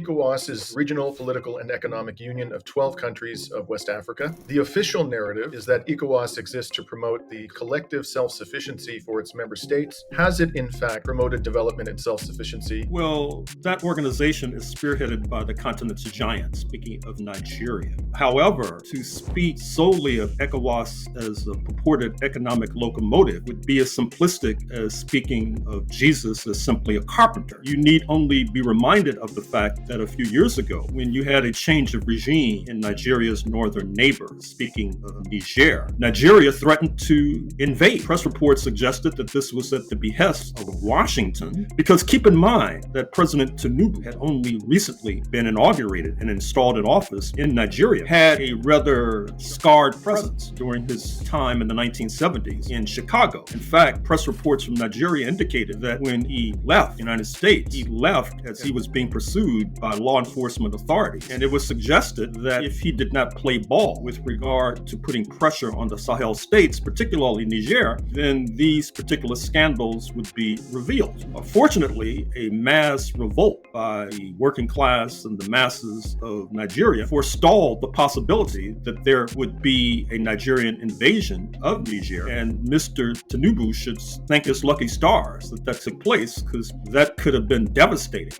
ECOWAS is regional, political, and economic union of 12 countries of West Africa. The official narrative is that ECOWAS exists to promote the collective self-sufficiency for its member states. Has it, in fact, promoted development and self-sufficiency? Well, that organization is spearheaded by the continent's giant, speaking of Nigeria. However, to speak solely of ECOWAS as a purported economic locomotive would be as simplistic as speaking of Jesus as simply a carpenter. You need only be reminded of the fact that a few years ago, when you had a change of regime in Nigeria's northern neighbor, speaking of Niger, Nigeria threatened to invade. Press reports suggested that this was at the behest of Washington, because keep in mind that President Tinubu had only recently been inaugurated and installed in office in Nigeria, had a rather scarred presence during his time in the 1970s in Chicago. In fact, press reports from Nigeria indicated that when he left the United States, he left as he was being pursued by law enforcement authorities. And it was suggested that if he did not play ball with regard to putting pressure on the Sahel states, particularly Niger, then these particular scandals would be revealed. Fortunately, a mass revolt by the working class and the masses of Nigeria forestalled the possibility that there would be a Nigerian invasion of Niger. And Mr. Tinubu should thank his lucky stars that took place, because that could have been devastating.